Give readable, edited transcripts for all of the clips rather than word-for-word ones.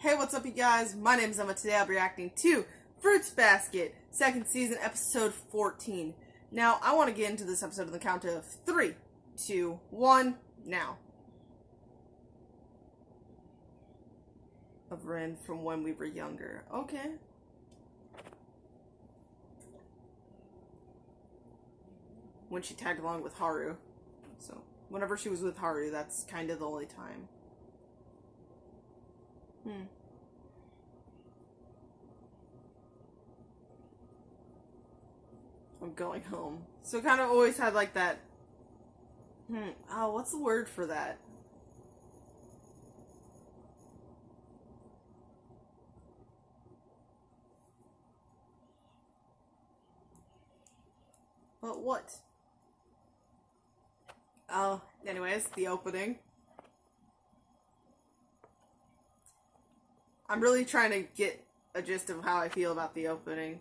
Hey, what's up, you guys? My name is Emma. Today I'll be reacting to Fruits Basket, second season, episode 14. Now, I want to get into this episode on the count of 3, 2, 1, now. Of Ren from when we were younger. Okay. When she tagged along with Haru. So, whenever she was with Haru, that's kind of the only time. I'm going home. So kind of always had like that. Oh, what's the word for that? But what? Oh, anyways, the opening. I'm really trying to get a gist of how I feel about the opening.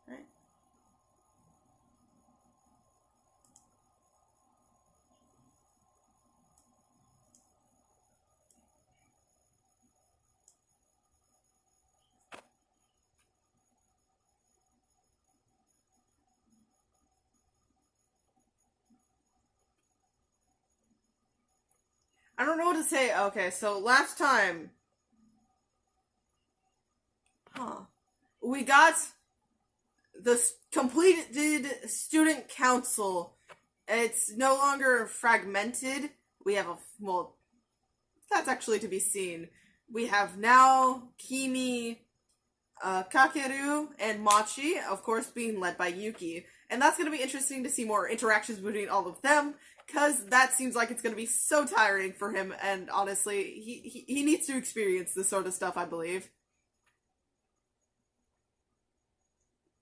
Right. I don't know what to say. Okay, so last time. We got the completed student council. It's no longer fragmented. We have well, that's actually to be seen. We have now Kimi, Kakeru, and Machi, of course, being led by Yuki. And that's going to be interesting to see more interactions between all of them, because that seems like it's going to be so tiring for him, and honestly, he needs to experience this sort of stuff, I believe.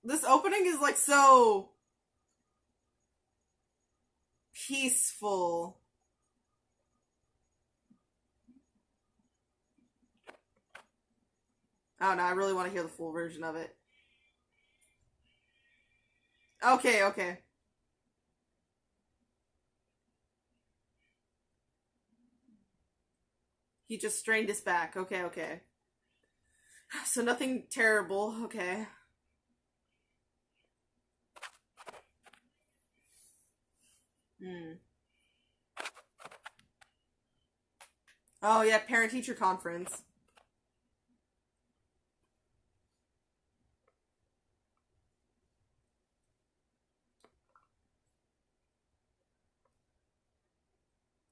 This opening is like so peaceful. Oh no, I really want to hear the full version of it. Okay. He just strained his back. Okay. So nothing terrible. Okay. Oh yeah, parent-teacher conference.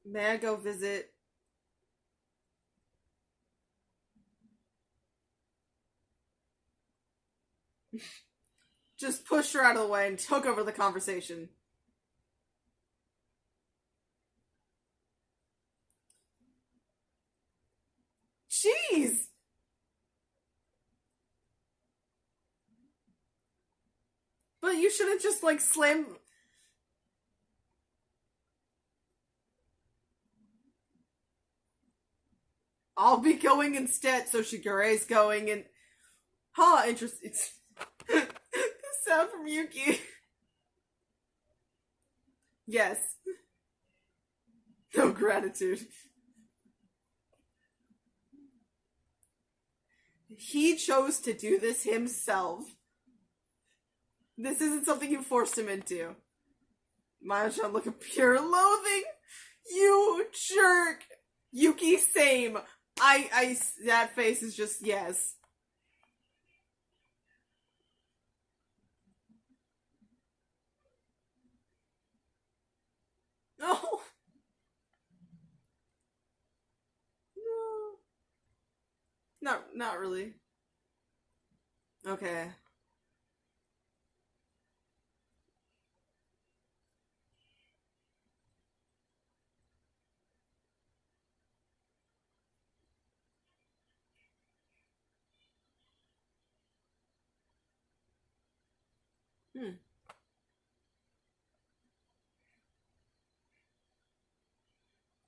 May I go visit? Just pushed her out of the way and took over the conversation. Jeez! But you shouldn't just like slam. I'll be going instead, so Shigure's going and. Interesting. The sound from Yuki. Yes. No gratitude. He chose to do this himself. This isn't something you forced him into. Maya-chan look of pure loathing. You jerk. Yuki, same. That face is just, yes. No. No. Not really. Okay.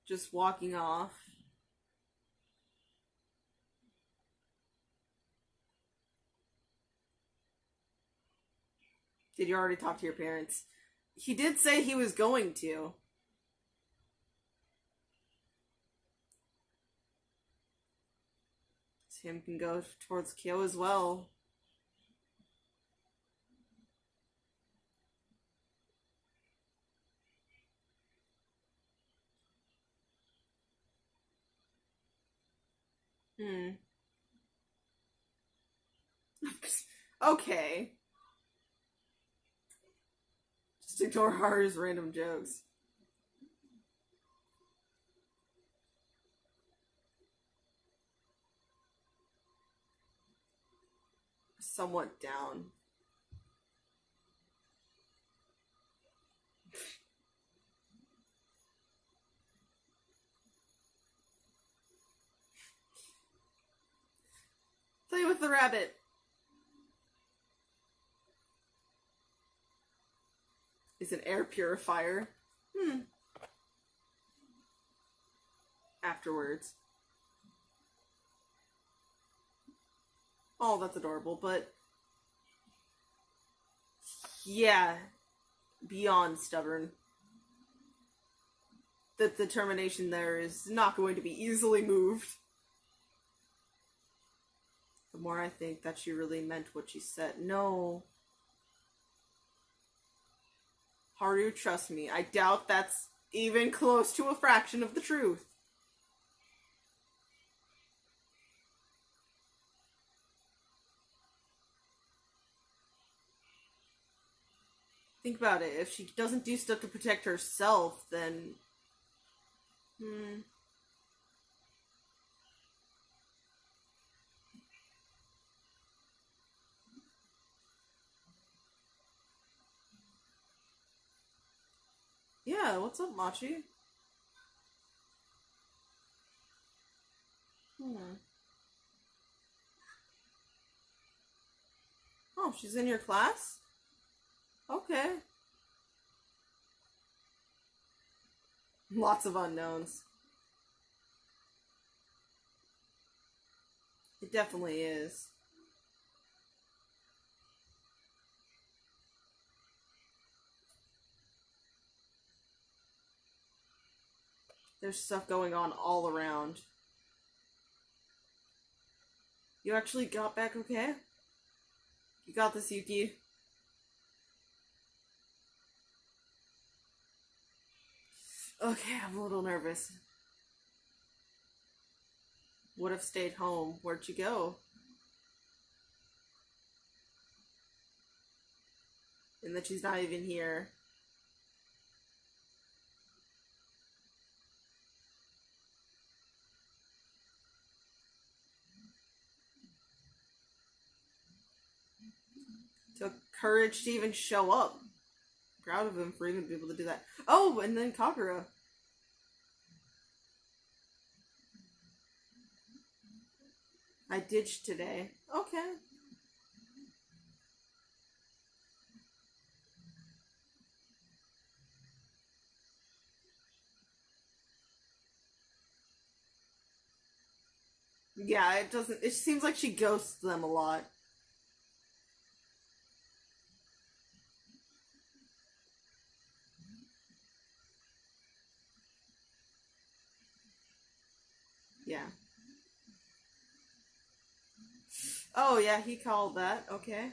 Just walking off. Did you already talk to your parents? He did say he was going to. Tim can go towards Kyo as well. Okay. Just ignore Haru's random jokes. Somewhat down. Play with the rabbit. Is an air purifier. Afterwards. Oh, that's adorable, but yeah, beyond stubborn. The determination there is not going to be easily moved. The more I think that she really meant what she said. No. Haru, trust me, I doubt that's even close to a fraction of the truth. Think about it. If she doesn't do stuff to protect herself, then... Yeah, what's up, Machi? Oh, she's in your class? Okay. Lots of unknowns. It definitely is. There's stuff going on all around. You actually got back okay? You got this, Yuki. Okay, I'm a little nervous. Would have stayed home. Where'd you go? And that she's not even here. Took courage to even show up. Proud of him for even being able to do that. Oh, and then Kagura. I ditched today. Okay. Yeah, it doesn't... It seems like she ghosts them a lot. Yeah. Oh, yeah, he called that. Okay.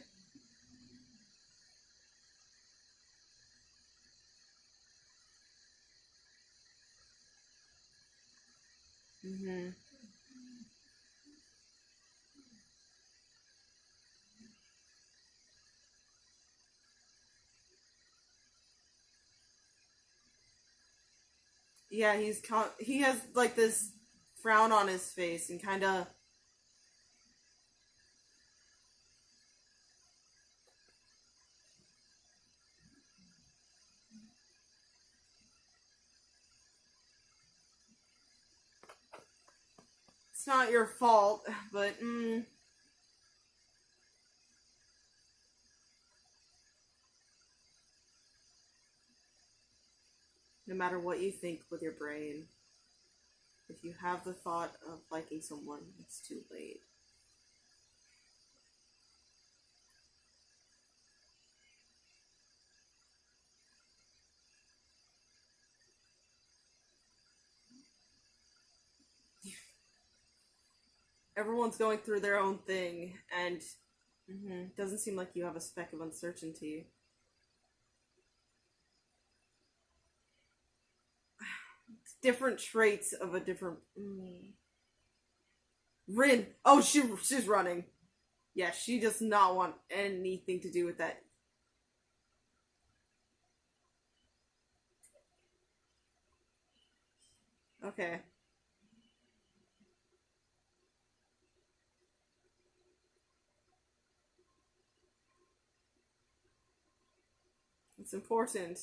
Mm-hmm. Yeah, he has, like, this frown on his face and kind of... It's not your fault, but, no matter what you think with your brain, if you have the thought of liking someone, it's too late. Everyone's going through their own thing, and doesn't seem like you have a speck of uncertainty. It's different traits of a different. Rin. Oh, she's running. Yeah, she does not want anything to do with that. Okay. It's important.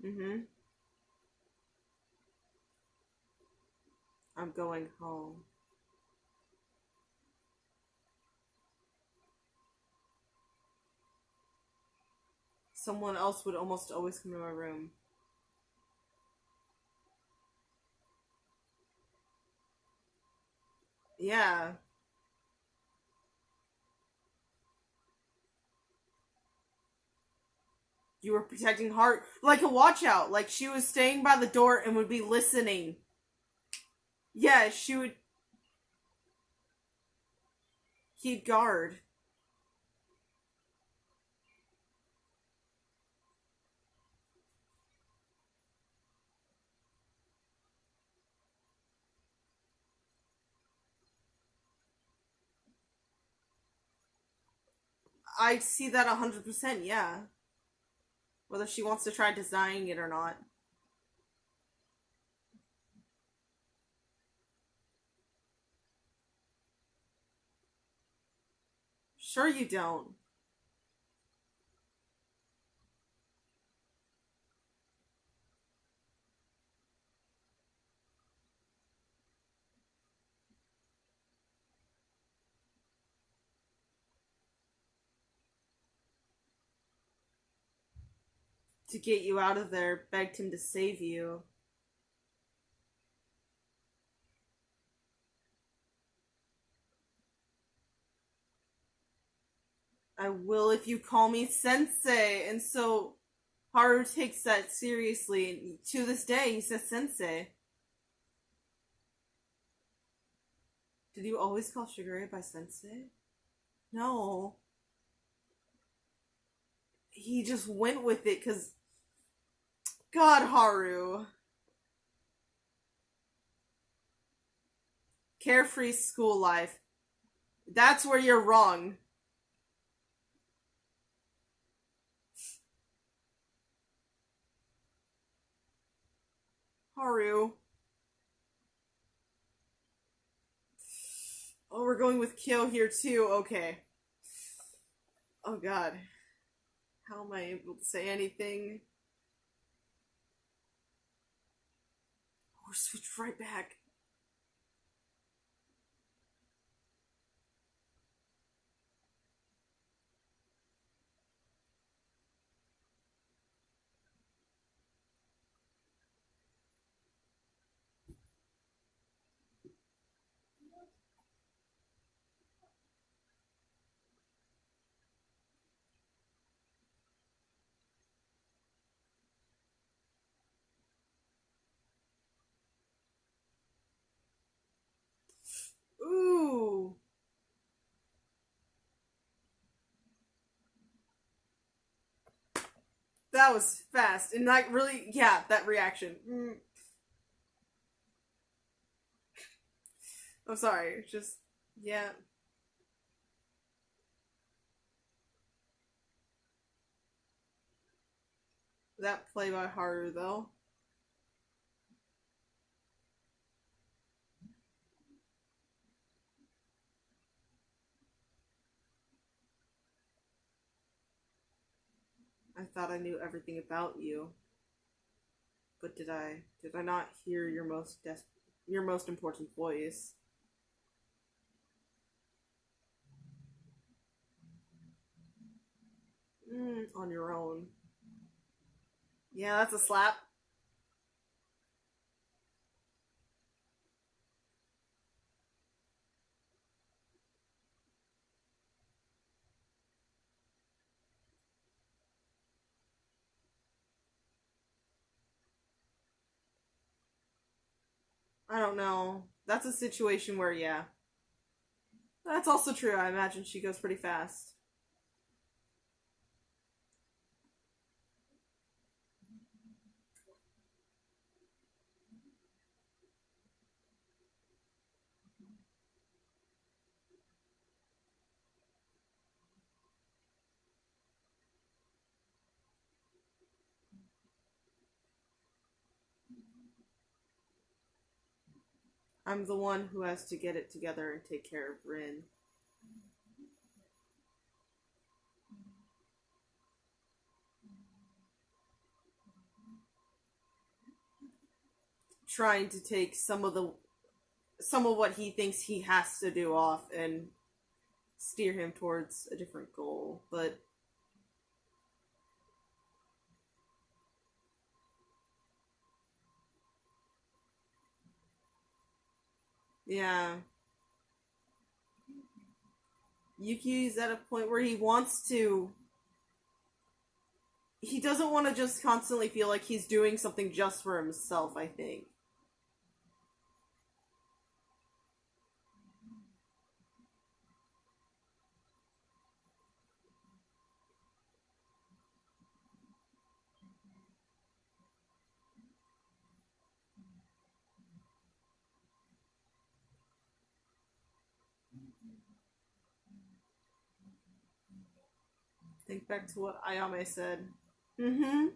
Mm-hmm. I'm going home. Someone else would almost always come to my room. Yeah. You were protecting Heart like a watch out. Like she was staying by the door and would be listening. Yeah, she would keep guard. I see that 100%, yeah. Whether she wants to try designing it or not. Sure you don't. To get you out of there, begged him to save you. I will if you call me sensei. And so Haru takes that seriously. And to this day, he says sensei. Did you always call Shigure by sensei? No. He just went with it because. God, Haru. Carefree school life. That's where you're wrong. Haru. Oh, we're going with Kyo here too. Okay. Oh god. How am I able to say anything? We're switched right back. Ooh. That was fast. And like really, yeah, that reaction. I'm sorry. Just, yeah. That play by Haru, though. I thought I knew everything about you. But did I? Did I not hear your most important voice? On your own. Yeah, that's a slap. I don't know. That's a situation where, yeah. That's also true. I imagine she goes pretty fast. I'm the one who has to get it together and take care of Rin. Trying to take some of what he thinks he has to do off and steer him towards a different goal. But yeah, Yuki's at a point where he doesn't want to just constantly feel like he's doing something just for himself, I think. Think back to what Ayame said. Mm-hmm.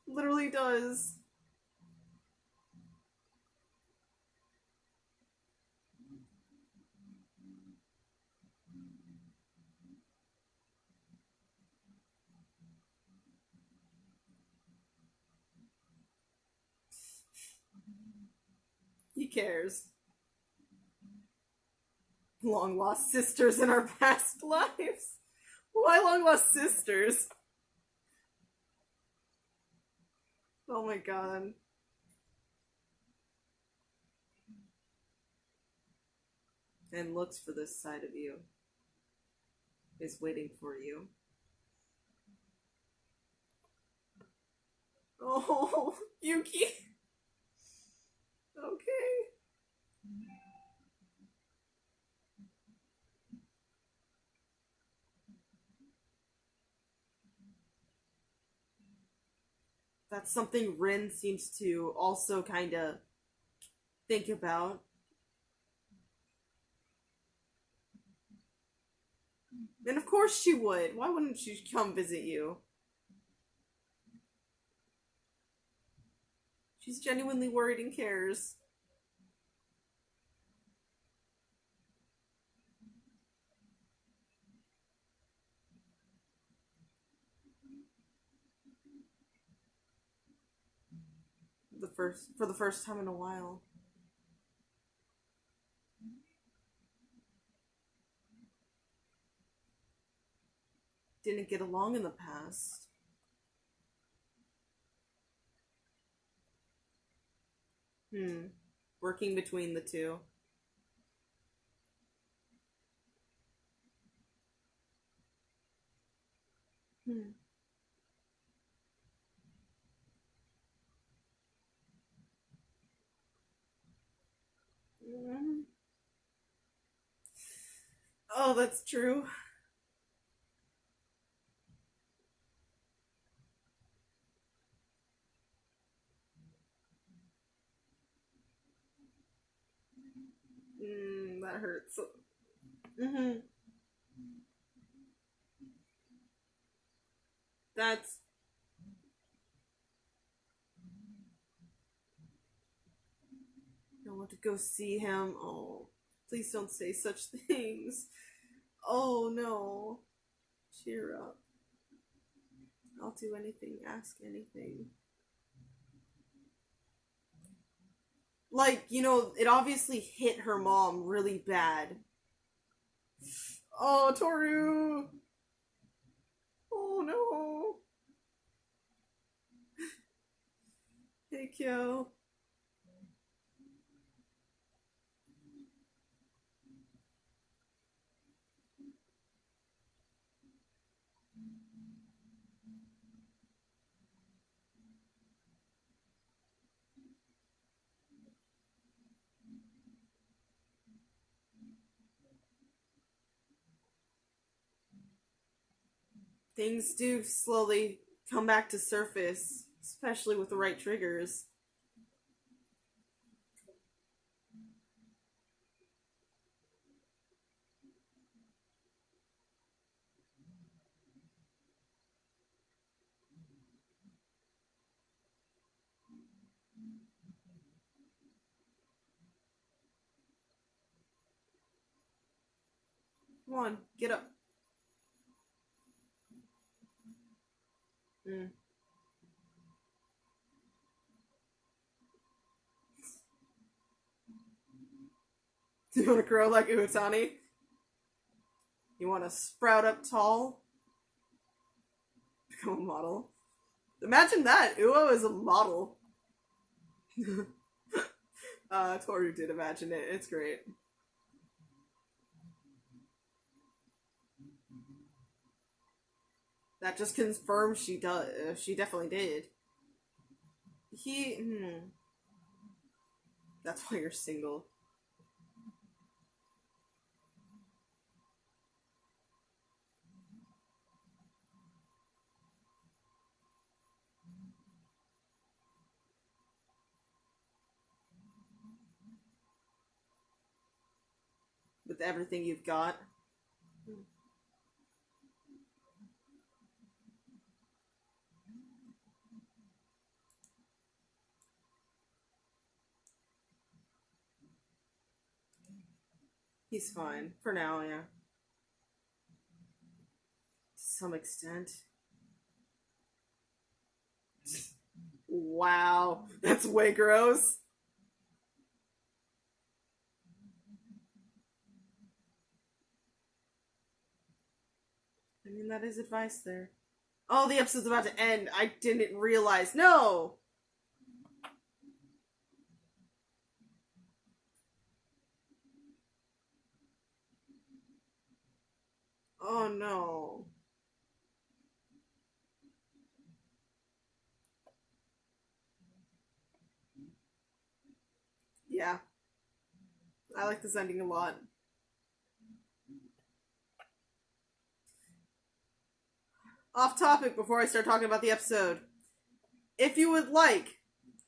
Literally does. He cares. Long lost sisters in our past lives. Why long lost sisters? Oh my god. And looks for this side of you. Is waiting for you. Oh, Yuki. Okay. That's something Rin seems to also kind of think about. And of course she would. Why wouldn't she come visit you? She's genuinely worried and cares. For the first time in a while. Didn't get along in the past. Hmm. Working between the two. Hmm. Mm. Oh, that's true. That hurts. Mm-hmm. That's. I want to go see him. Oh, please don't say such things. Oh no. Cheer up. I'll do anything, ask anything. Like, it obviously hit her mom really bad. Oh, Toru! Oh no! Hey, Kyo. things do slowly come back to surface, especially with the right triggers. Come on, get up. Mm. Do you want to grow like Uotani? You want to sprout up tall? Become a model? Imagine that! Uo is a model. Toru did imagine it. It's great. That just confirms she does. She definitely did. That's why you're single. With everything you've got. He's fine. For now, yeah. To some extent. Wow. That's way gross. I mean, that is advice there. Oh, the episode's about to end. I didn't realize. No! Oh no. Yeah. I like this ending a lot. Off topic before I start talking about the episode. If you would like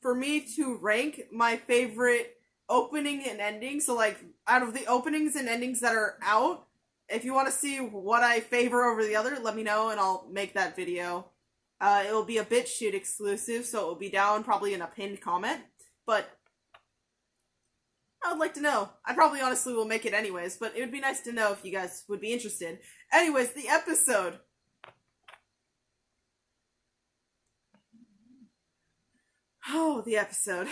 for me to rank my favorite opening and ending, so like out of the openings and endings that are out, if you want to see what I favor over the other, let me know and I'll make that video. It will be a BitChute exclusive, so it will be down probably in a pinned comment. But I would like to know. I probably honestly will make it anyways, but it would be nice to know if you guys would be interested. Anyways, the episode. Oh, the episode.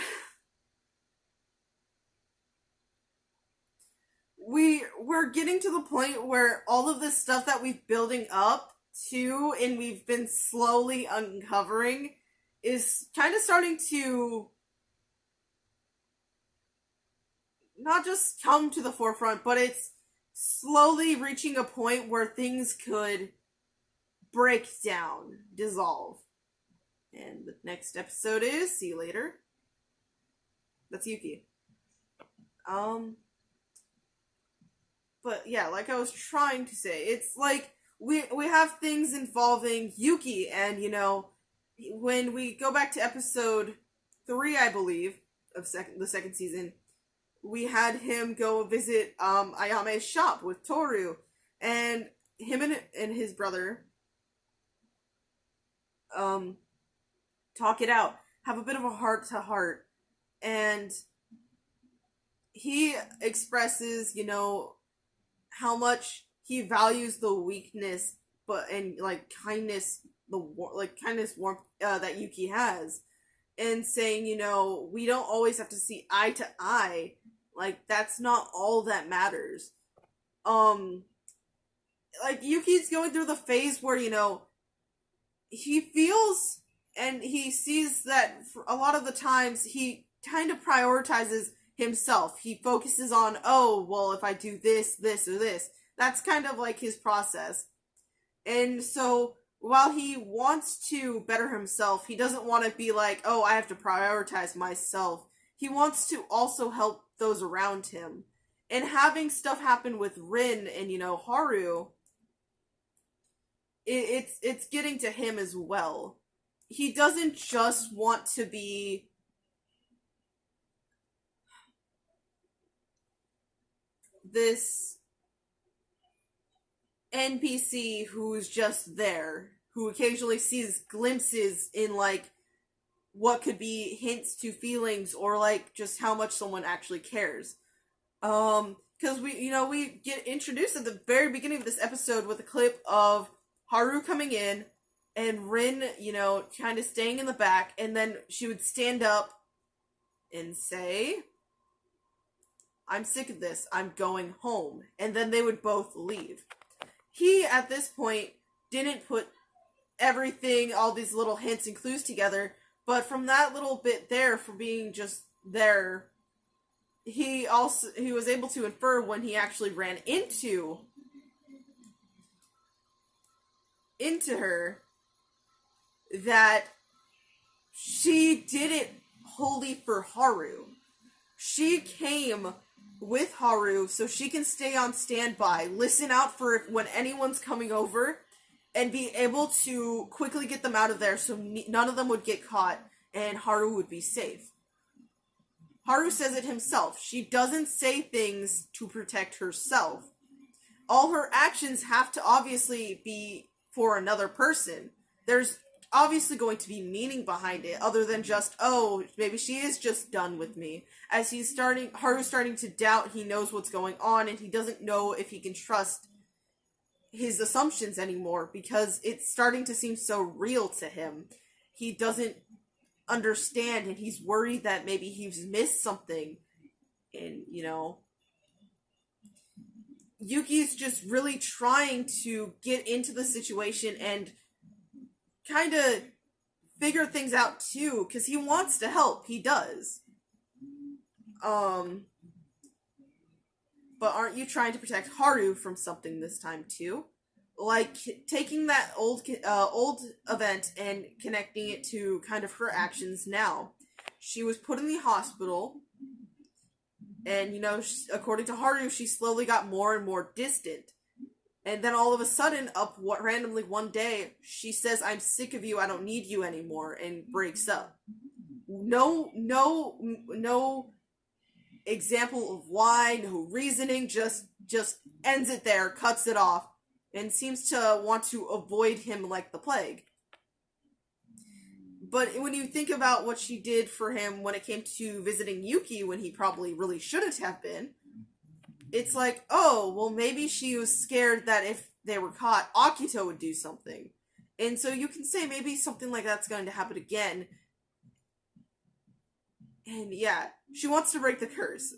We're getting to the point where all of this stuff that we've building up to and we've been slowly uncovering is kind of starting to not just come to the forefront, but it's slowly reaching a point where things could break down, dissolve. And the next episode is, see you later. That's Yuki. But yeah, like I was trying to say, it's like we have things involving Yuki, and when we go back to episode 3, I believe, of the second season, we had him go visit Ayame's shop with Toru, and him and his brother talk it out, have a bit of a heart to heart, and he expresses, how much he values the weakness, and like kindness, kindness, warmth that Yuki has, and saying, we don't always have to see eye to eye. Like that's not all that matters. Like Yuki's going through the phase where he feels and he sees that for a lot of the times he kind of prioritizes himself. He focuses on, oh, well, if I do this, this, or this. That's kind of like his process. And so while he wants to better himself, he doesn't want to be like, oh, I have to prioritize myself. He wants to also help those around him. And having stuff happen with Rin and, Haru, it's getting to him as well. He doesn't just want to be this NPC who's just there, who occasionally sees glimpses in like what could be hints to feelings or like just how much someone actually cares. Because we get introduced at the very beginning of this episode with a clip of Haru coming in and Rin, kind of staying in the back, and then she would stand up and say, "I'm sick of this, I'm going home," and then they would both leave. He, at this point, didn't put everything, all these little hints and clues together, but from that little bit there, for being just there, he was able to infer when he actually ran into her that she did it wholly for Haru. She came with Haru so she can stay on standby, listen out for when anyone's coming over, and be able to quickly get them out of there so none of them would get caught and Haru would be safe. Haru says it himself. She doesn't say things to protect herself. All her actions have to obviously be for another person. There's obviously going to be meaning behind it, other than just, oh, maybe she is just done with me. As Haru's starting to doubt he knows what's going on, and he doesn't know if he can trust his assumptions anymore, because it's starting to seem so real to him. He doesn't understand, and he's worried that maybe he's missed something. And, Yuki's just really trying to get into the situation and kind of figure things out too, because he wants to help. He does. But aren't you trying to protect Haru from something this time too? Like taking that old event and connecting it to kind of her actions now. She was put in the hospital, and according to Haru, she slowly got more and more distant. And then all of a sudden, randomly one day, she says, "I'm sick of you, I don't need you anymore," and breaks up. No example of why, no reasoning, just ends it there, cuts it off, and seems to want to avoid him like the plague. But when you think about what she did for him when it came to visiting Yuki, when he probably really shouldn't have been, it's like, oh, well, maybe she was scared that if they were caught, Akito would do something. And so you can say maybe something like that's going to happen again. And yeah, she wants to break the curse.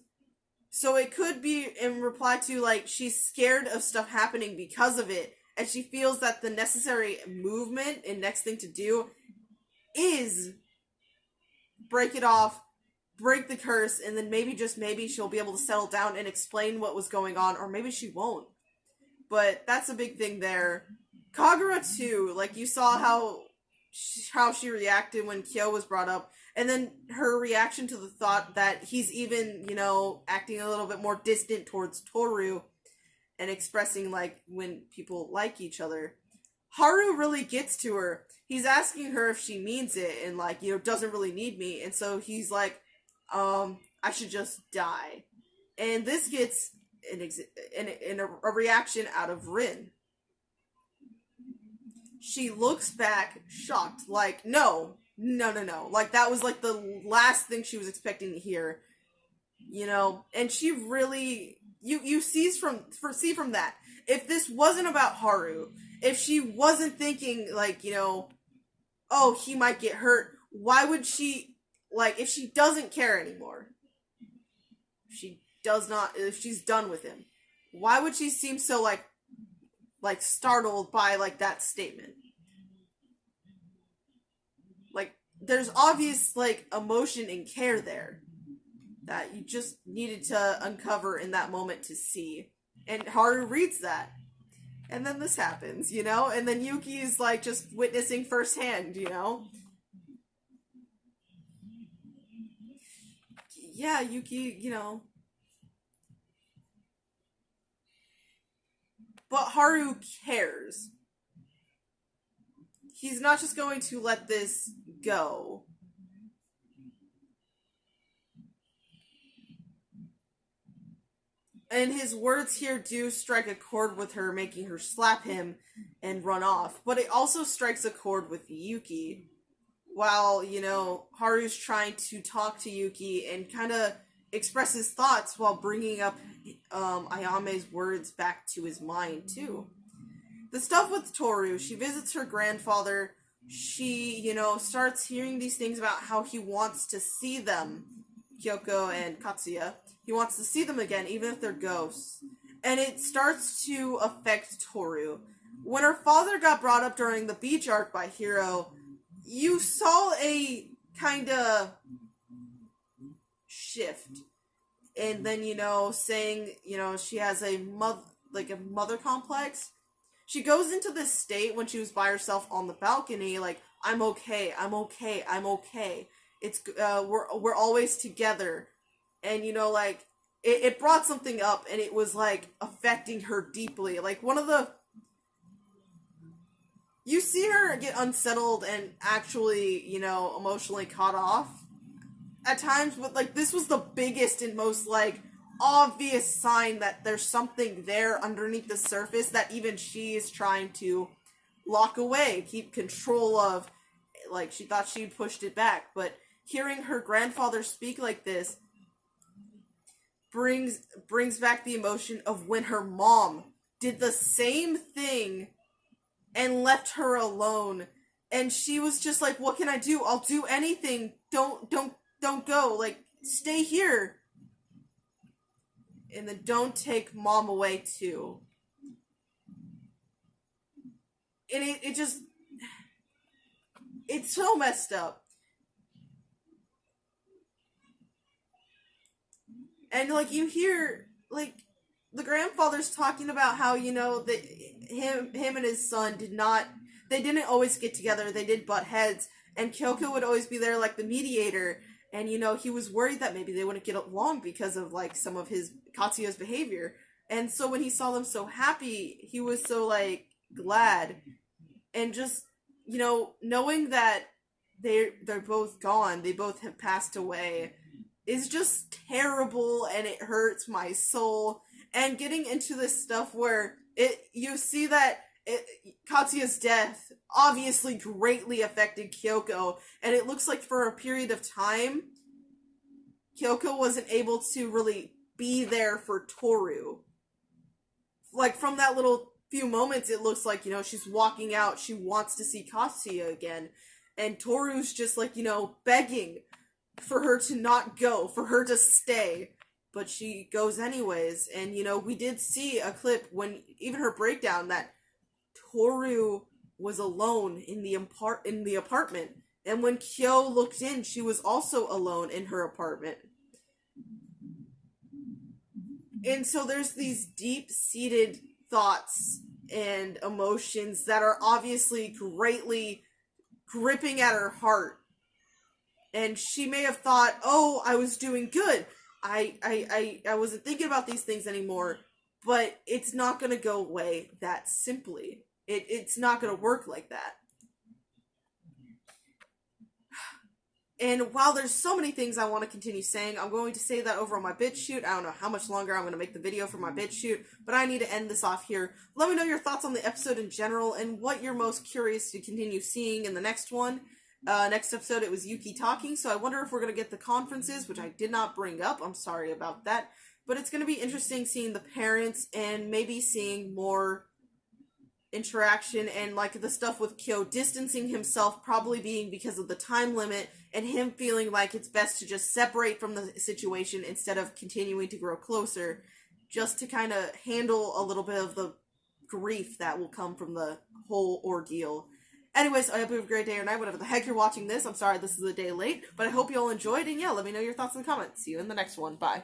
So it could be in reply to, like, she's scared of stuff happening because of it, and she feels that the necessary movement and next thing to do is break it off, break the curse, and then maybe, just maybe, she'll be able to settle down and explain what was going on, or maybe she won't. But that's a big thing there. Kagura, too, like, you saw how she reacted when Kyo was brought up, and then her reaction to the thought that he's even, acting a little bit more distant towards Toru and expressing, like, when people like each other. Haru really gets to her. He's asking her if she means it and, like, doesn't really need me. And so he's like, I should just die. And this gets a reaction out of Rin. She looks back shocked, like, no. Like, that was, like, the last thing she was expecting to hear. And she really, you see from that, if this wasn't about Haru, if she wasn't thinking, like, oh, he might get hurt, why would she, like, if she doesn't care anymore, if she's done with him, why would she seem so, like startled by, like, that statement? Like, there's obvious, like, emotion and care there that you just needed to uncover in that moment to see. And Haru reads that. And then this happens, And then Yuki's, like, just witnessing firsthand, Yeah, Yuki, But Haru cares. he's not just going to let this go. And his words here do strike a chord with her, making her slap him and run off. But it also strikes a chord with Yuki. While, Haru's trying to talk to Yuki and kind of express his thoughts while bringing up Ayame's words back to his mind, too. The stuff with Toru, she visits her grandfather. She, starts hearing these things about how he wants to see them, Kyoko and Katsuya. He wants to see them again, even if they're ghosts. And it starts to affect Toru. When her father got brought up during the beach arc by Hiro, you saw a kind of shift. And then, saying, she has a mother complex. She goes into this state when she was by herself on the balcony, like, I'm okay, I'm okay, I'm okay. It's, we're always together. And, it brought something up, and it was, affecting her deeply. Like, you see her get unsettled and actually, emotionally caught off at times, but, this was the biggest and most, obvious sign that there's something there underneath the surface that even she is trying to lock away, keep control of. She thought she'd pushed it back, but hearing her grandfather speak like this brings back the emotion of when her mom did the same thing and left her alone, and she was just like, what can I do? I'll do anything. Don't go. Stay here. And then don't take mom away too. And it just, it's so messed up. And, you hear, the grandfather's talking about how, that him and his son didn't always get together, they did butt heads, and Kyoko would always be there, the mediator, and, he was worried that maybe they wouldn't get along because of, some of his, Katsuya's behavior, and so when he saw them so happy, he was so, glad, and just, knowing that they're both gone, they both have passed away, is just terrible, and it hurts my soul. And getting into this stuff where you see that Katsuya's death obviously greatly affected Kyoko, and it looks like for a period of time, Kyoko wasn't able to really be there for Toru. From that little few moments, it looks like, she's walking out, she wants to see Katsuya again, and Toru's just begging for her to not go, for her to stay, but she goes anyways. And we did see a clip when even her breakdown that Toru was alone in the apartment, and when Kyo looked in, she was also alone in her apartment. And so there's these deep-seated thoughts and emotions that are obviously greatly gripping at her heart. And she may have thought, oh, I was doing good. I wasn't thinking about these things anymore. But it's not going to go away that simply. It's not going to work like that. And while there's so many things I want to continue saying, I'm going to say that over on my BitChute. I don't know how much longer I'm going to make the video for my BitChute, but I need to end this off here. Let me know your thoughts on the episode in general and what you're most curious to continue seeing in the next one. Next episode, it was Yuki talking, so I wonder if we're going to get the conferences, which I did not bring up. I'm sorry about that. But it's going to be interesting seeing the parents and maybe seeing more interaction and the stuff with Kyo distancing himself, probably being because of the time limit and him feeling like it's best to just separate from the situation instead of continuing to grow closer, just to kind of handle a little bit of the grief that will come from the whole ordeal. Anyways, I hope you have a great day or night, whatever the heck you're watching this. I'm sorry this is a day late, but I hope you all enjoyed, and yeah, let me know your thoughts in the comments. See you in the next one. Bye.